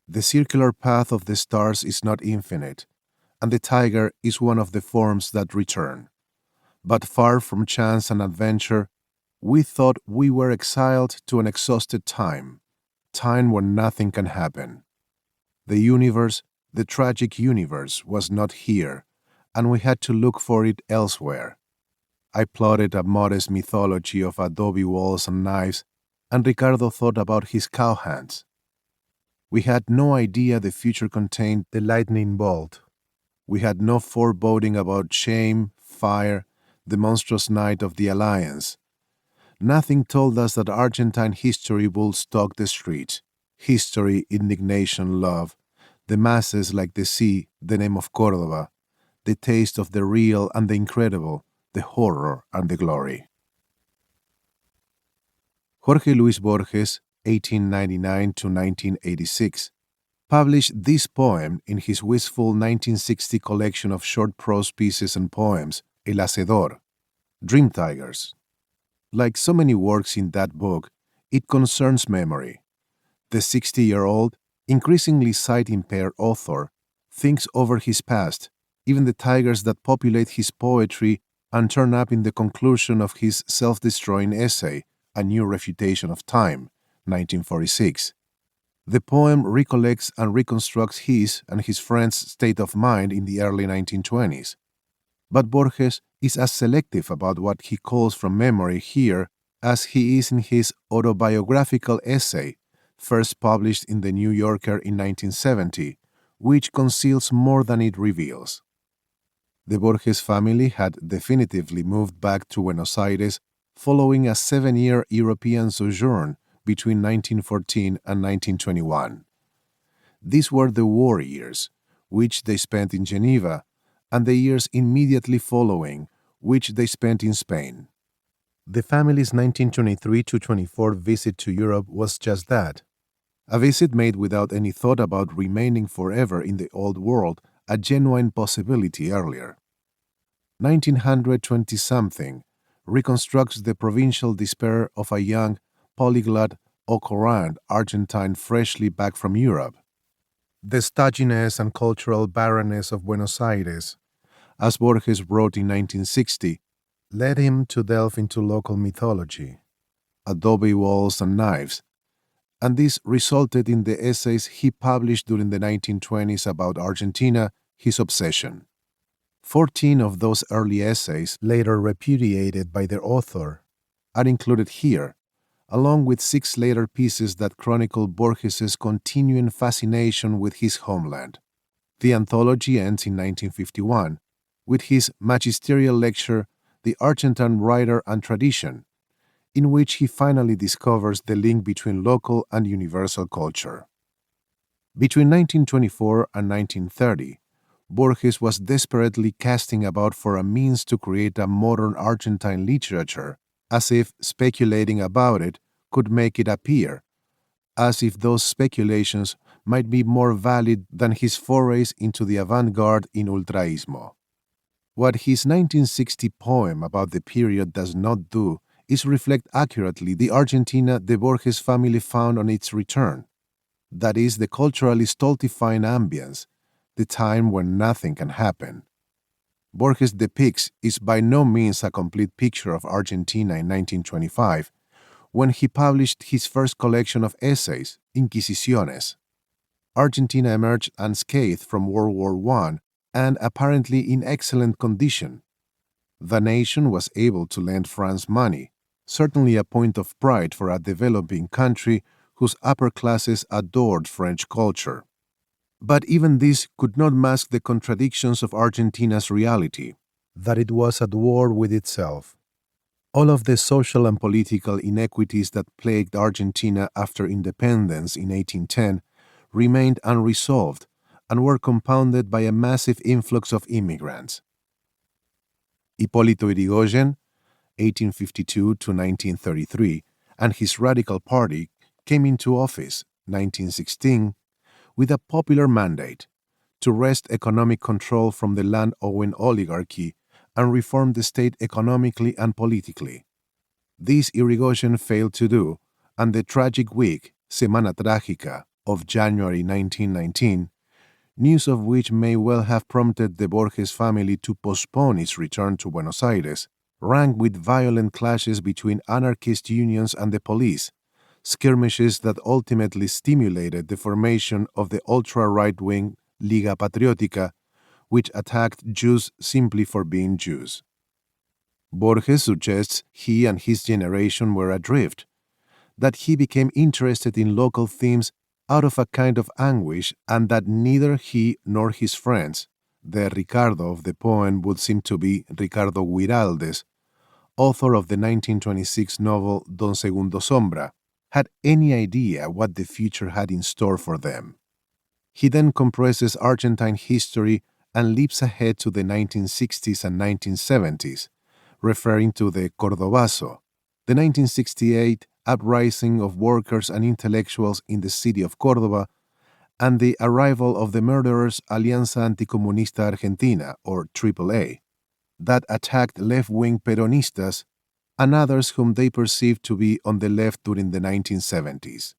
The circular path of the stars is not infinite, and the tiger is one of the forms that return. But far from chance and adventure, we thought we were exiled to an exhausted time where nothing can happen. The universe, the tragic universe, was not here, and we had to look for it elsewhere. I plotted a modest mythology of adobe walls and knives, and Ricardo thought about his cowhands. We had no idea the future contained the lightning bolt. We had no foreboding about shame, fire, the monstrous night of the Alliance. Nothing told us that Argentine history would stalk the streets. History, indignation, love, the masses like the sea, the name of Córdoba, the taste of the real and the incredible, the horror and the glory. Jorge Luis Borges, 1899 to 1986, published this poem in his wistful 1960 collection of short prose pieces and poems, El Hacedor, Dream Tigers. Like so many works in that book, it concerns memory. The 60-year-old, increasingly sight-impaired author thinks over his past, even the tigers that populate his poetry and turn up in the conclusion of his self-destroying essay, A New Refutation of Time, 1946. The poem recollects and reconstructs his and his friends' state of mind in the early 1920s. But Borges is as selective about what he calls from memory here as he is in his autobiographical essay, first published in The New Yorker in 1970, which conceals more than it reveals. The Borges family had definitively moved back to Buenos Aires following a 7-year European sojourn between 1914 and 1921. These were the war years, which they spent in Geneva, and the years immediately following, which they spent in Spain. The family's 1923-24 visit to Europe was just that, a visit made without any thought about remaining forever in the Old World, a genuine possibility earlier. 1920-something reconstructs the provincial despair of a young, polyglot, au-courant Argentine freshly back from Europe. The stodginess and cultural barrenness of Buenos Aires, as Borges wrote in 1960, led him to delve into local mythology, adobe walls and knives, and this resulted in the essays he published during the 1920s about Argentina, his obsession. 14 of those early essays, later repudiated by their author, are included here, along with 6 later pieces that chronicle Borges's continuing fascination with his homeland. The anthology ends in 1951 with his magisterial lecture, The Argentine Writer and Tradition, in which he finally discovers the link between local and universal culture. Between 1924 and 1930, Borges was desperately casting about for a means to create a modern Argentine literature, as if speculating about it could make it appear, as if those speculations might be more valid than his forays into the avant-garde in ultraísmo. What his 1960 poem about the period does not do is reflect accurately the Argentina the Borges family found on its return. That is, the culturally stultifying ambience, the time when nothing can happen. Borges depicts is by no means a complete picture of Argentina in 1925, when he published his first collection of essays, Inquisiciones. Argentina emerged unscathed from World War I and apparently in excellent condition. The nation was able to lend France money, certainly a point of pride for a developing country whose upper classes adored French culture. But even this could not mask the contradictions of Argentina's reality, that it was at war with itself. All of the social and political inequities that plagued Argentina after independence in 1810 remained unresolved and were compounded by a massive influx of immigrants. Hipólito Yrigoyen, 1852 to 1933, and his Radical Party came into office, 1916, with a popular mandate to wrest economic control from the land-owning oligarchy and reform the state economically and politically. This Yrigoyen failed to do, and the tragic week, Semana Trágica, of January 1919, news of which may well have prompted the Borges family to postpone its return to Buenos Aires, rang with violent clashes between anarchist unions and the police, skirmishes that ultimately stimulated the formation of the ultra-right-wing Liga Patriótica, which attacked Jews simply for being Jews. Borges suggests he and his generation were adrift, that he became interested in local themes out of a kind of anguish, and that neither he nor his friends, the Ricardo of the poem would seem to be Ricardo Guiraldes, author of the 1926 novel Don Segundo Sombra, had any idea what the future had in store for them. He then compresses Argentine history and leaps ahead to the 1960s and 1970s, referring to the Cordobazo, the 1968 uprising of workers and intellectuals in the city of Córdoba, and the arrival of the murderers Alianza Anticomunista Argentina, or AAA, that attacked left-wing Peronistas and others whom they perceived to be on the left during the 1970s.